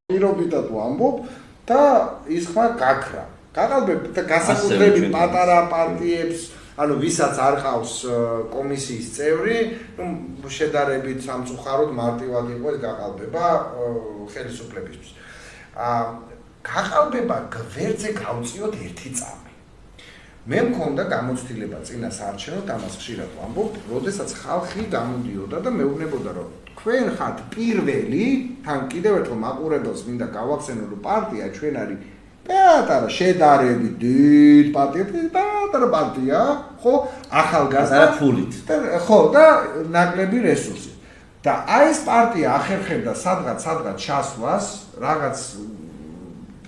პირობითად ვამბობ და ის ხმა გაქრა. გაყალბებით და განსაკუთრებით პატარა პარტიებს, ანუ ვისაც არ ყავს კომისიის წევრი, შედარებით სამწუხაროდ მარტივად იყო ეს გაყალბება ხელისუფლებისთვის. გაყალბება გვერდზე გავწიოთ ერთი წამი. მე მქონდა გამოცდილება წინა საარჩევნოდ, ამას ხშირად ვამბობ, როდესაც ხალხი გამოდიოდა და მეუბნებოდა, რომ თქვენ ხართ პირველი, თან კიდევ ერთხელ მაყურებელს მინდა გავახსენო, რომ პარტია ჩვენ არის პატარა შედარებით დიდ პატარა პარტია, ხო, ახალგაზრდა ფულით. ხო, და ნაკლები რესურსით. და აი ეს პარტია ახერხებდა სადღაც ჩასვლას, რაღაც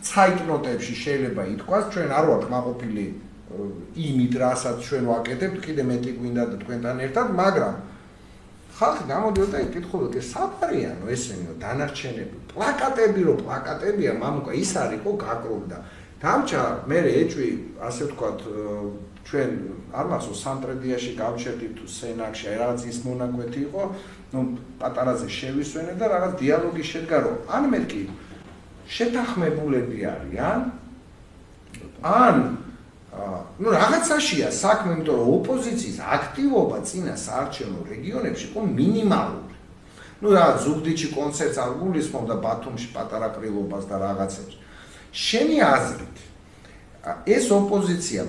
ცაიტნოტებში შეიძლება ითქვას, ჩვენ არ ვართ მაყოფილი იმით, რასაც ჩვენ ვაკეთებთ, კიდე მეტი გვინდა და თქვენთან ერთად, მაგრამ ხალხი გამოდიოდა და ეკითხულობდა, საფარიანო ესენიო დანარჩენები, პლაკატებია, მამუკა ის არისო გაკრული და დამჭა მე ეჭვი, ასე ვთქვათ, ჩვენ არ მახსოვს სამტრედიაში გავჩერდი თუ სენაკში, რაღაც ის მონაკვეთი იყო, პატარაზე შევისვენე და რაღაც დიალოგი შედგა, რომ ან მეთქი შეთანხმებულები არიან, ან რაღაცაშია საქმე, იმიტომ რომ ოპოზიციის აქტივობა წინა საარჩევნო რეგიონებში იყო მინიმალური. რაღაც ზუგდიდში კონცერტს არ გულისხმობდა, ბათუმში პატარა ყრილობას და რაღაცებს. შენი აზრით, ეს ოპოზიცია,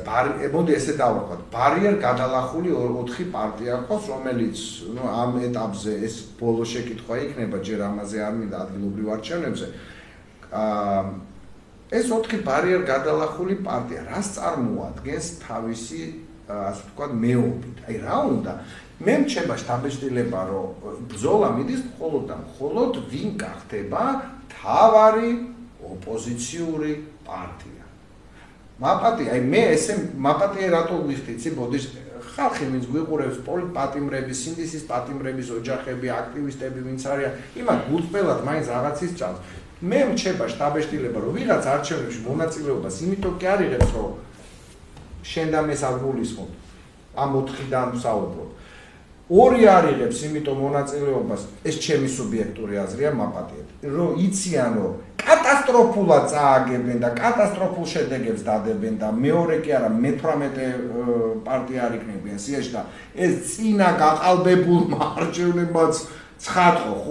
მოდი ესე დავაყოთ, ბარიერ გადალახული 4 პარტია ყავს, რომელიც ამ ეტაპზე ეს ბოლო შეკითხვა იქნება, ჯერ ამაზე არ მინდა ადგილობრივ არჩევნებზე. ეს 4 ბარიერ გადალახული პარტია რას წარმოადგენს თავისი, ასე ვთქვათ, მეობით. აი რა უნდა? მე მრჩება შთაბეჭდილება, რომ ბრძოლა მიდის მხოლოდ და მხოლოდ ვინ გახდება მთავარი ოპოზიციური პარტია. მაპატი, აი მე ესე მაპატია რატო ვიხდიცი, ბოდის ხალხი ვინც გვიყურებს, პოლიტპატიმრების, სინდისის პატიმრების ოჯახები, აქტივისტები ვინც არიან, იმათ გულწრფელად მაინც რაღაცის ჭამს. მე მრჩება შთაბეჭდილება, რომ ვიღაც არჩევნებში მონაწილეობას იმიტომ კი არ იღებს, რომ შენ და მე საგულისხმობ ამ 4-დან ვსაუბრობ. 2 არ იღებს იმიტომ მონაწილეობას, ეს ჩემი სუბიექტური აზრია მაპატიეთ, რომ იციან, რომ კატასტროფულად წააგებენ და კატასტროფულ შედეგებს დადებენ და მეორე კი არა, მე-18 პარტია არ იქნებიან სიაში და ეს წინა გაყალბებულმა არჩევნებმაც ცხადყო, ხო?